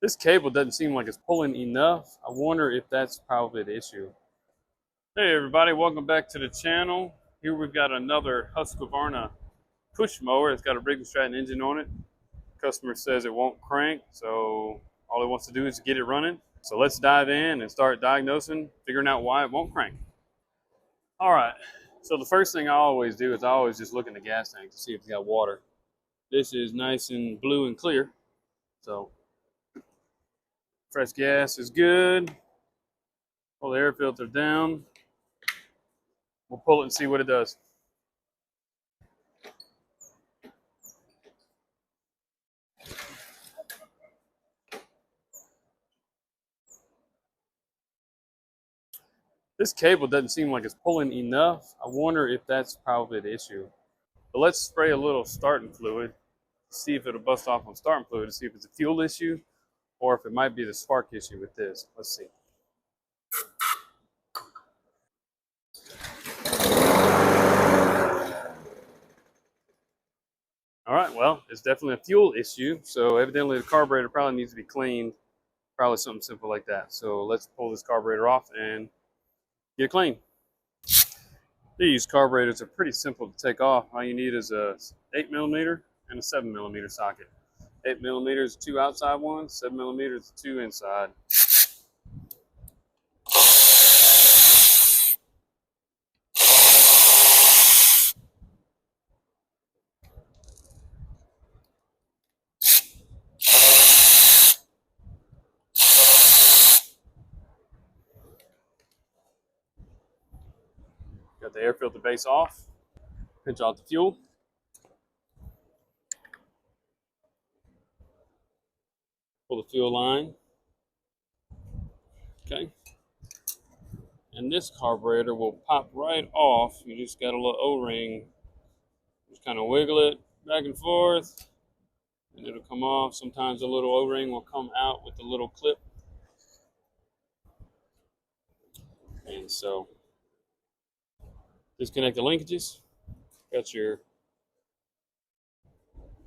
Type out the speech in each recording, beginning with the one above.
This cable doesn't seem like it's pulling enough. I wonder if that's probably the issue. Hey everybody, welcome back to the channel. Here we've got another Husqvarna push mower. It's got a Briggs & Stratton engine on it. Customer says it won't crank, so all he wants to do is get it running. So let's dive in and start diagnosing, figuring out why it won't crank. All right, so the first thing I always do is I always just look in the gas tank to see if it's got water. This is nice and blue and clear, so fresh gas is good. Pull the air filter down. We'll pull it and see what it does. This cable doesn't seem like it's pulling enough. I wonder if that's probably the issue. But let's spray a little starting fluid, see if it'll bust off on starting fluid, to see if it's a fuel issue or if it might be the spark issue with this. Let's see. All right, well, it's definitely a fuel issue. So evidently the carburetor probably needs to be cleaned. Probably something simple like that. So let's pull this carburetor off and get it clean. These carburetors are pretty simple to take off. All you need is a 8mm and a 7mm socket. 8mm is 2 outside ones, 7mm is 2 inside. Got the air filter base off. Pinch off the fuel. Pull the fuel line. Okay. And this carburetor will pop right off. You just got a little O-ring. Just kind of wiggle it back and forth, and it'll come off. Sometimes a little O-ring will come out with a little clip. And so, disconnect the linkages. Got your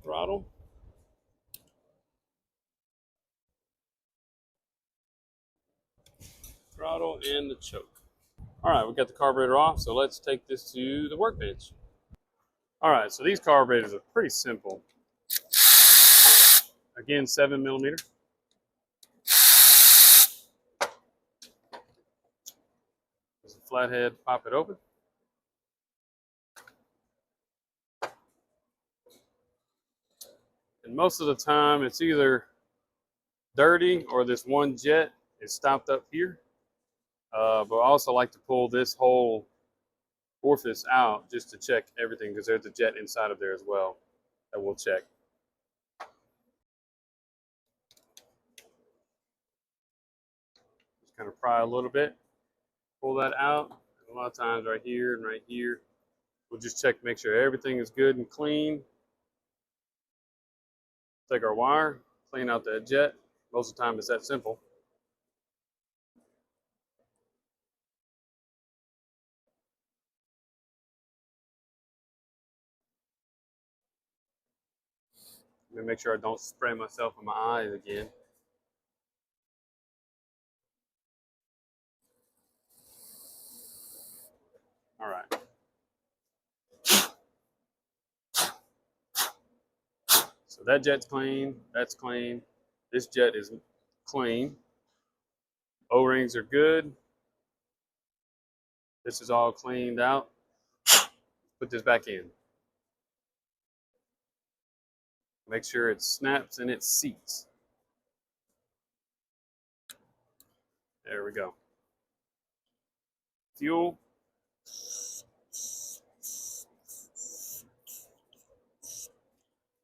throttle. Throttle and the choke. All right, we got the carburetor off, so let's take this to the workbench. All right, so these carburetors are pretty simple. Again, 7mm. There's a flathead, pop it open. And most of the time, it's either dirty or this one jet is stopped up here. But I also like to pull this whole orifice out just to check everything, because there's a jet inside of there as well that we'll check. Just kind of pry a little bit, pull that out. And a lot of times right here and right here, we'll just check to make sure everything is good and clean. Take our wire, clean out that jet. Most of the time it's that simple. Let me make sure I don't spray myself in my eyes again. All right. So that jet's clean, that's clean. This jet is clean. O-rings are good. This is all cleaned out. Put this back in. Make sure it snaps and it seats. There we go. Fuel.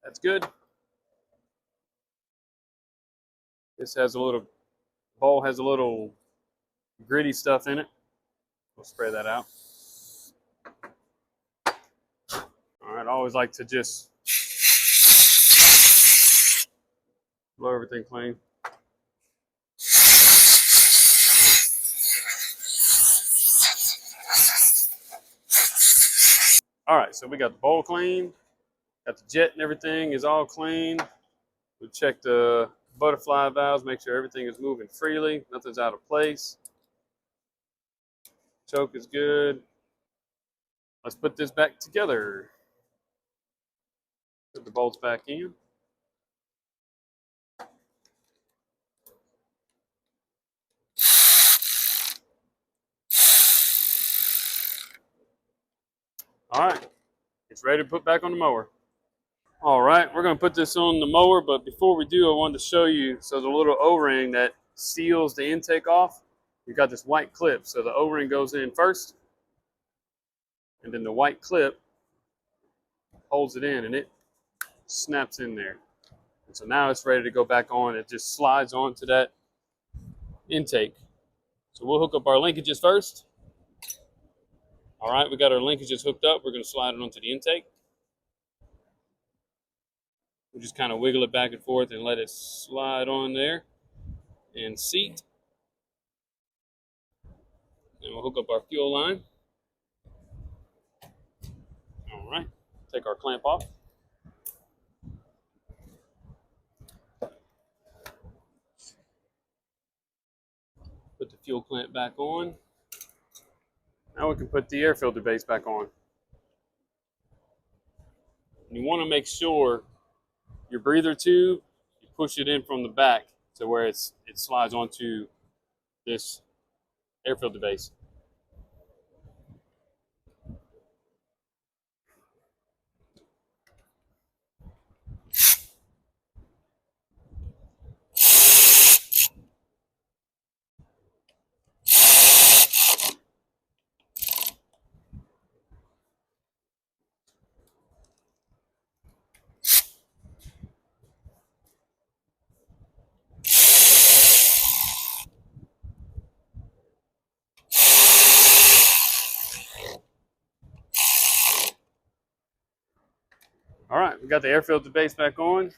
That's good. This has a little, bowl has a little gritty stuff in it. We'll spray that out. All right, I always like to just blow everything clean. All right, so we got the bowl clean, got the jet and everything is all clean. We checked the butterfly valves, make sure everything is moving freely, nothing's out of place. Choke is good. Let's put this back together. Put the bolts back in. All right, it's ready to put back on the mower. All right, we're going to put this on the mower, but before we do, I wanted to show you, so the little O-ring that seals the intake off, you've got this white clip. So the O-ring goes in first, and then the white clip holds it in, and it snaps in there. And so now it's ready to go back on. It just slides onto that intake. So we'll hook up our linkages first. All right, we got our linkages hooked up. We're going to slide it onto the intake. We'll just kind of wiggle it back and forth and let it slide on there and seat. And we'll hook up our fuel line. All right, take our clamp off. Put the fuel clamp back on. Now we can put the air filter base back on. And you want to make sure your breather tube, you push it in from the back to where it slides onto this air filter base. All right, we got the air filter base back on.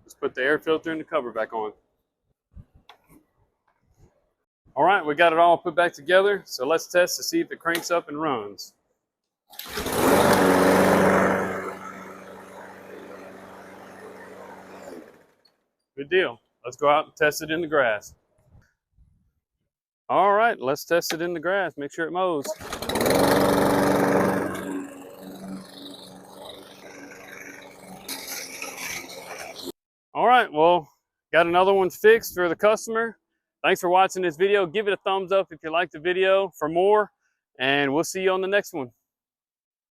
Let's put the air filter and the cover back on. All right, we got it all put back together. So let's test to see if it cranks up and runs. Good deal. Let's go out and test it in the grass. All right, let's test it in the grass. Make sure it mows. All right, well, got another one fixed for the customer. Thanks for watching this video. Give it a thumbs up if you liked the video for more, and we'll see you on the next one.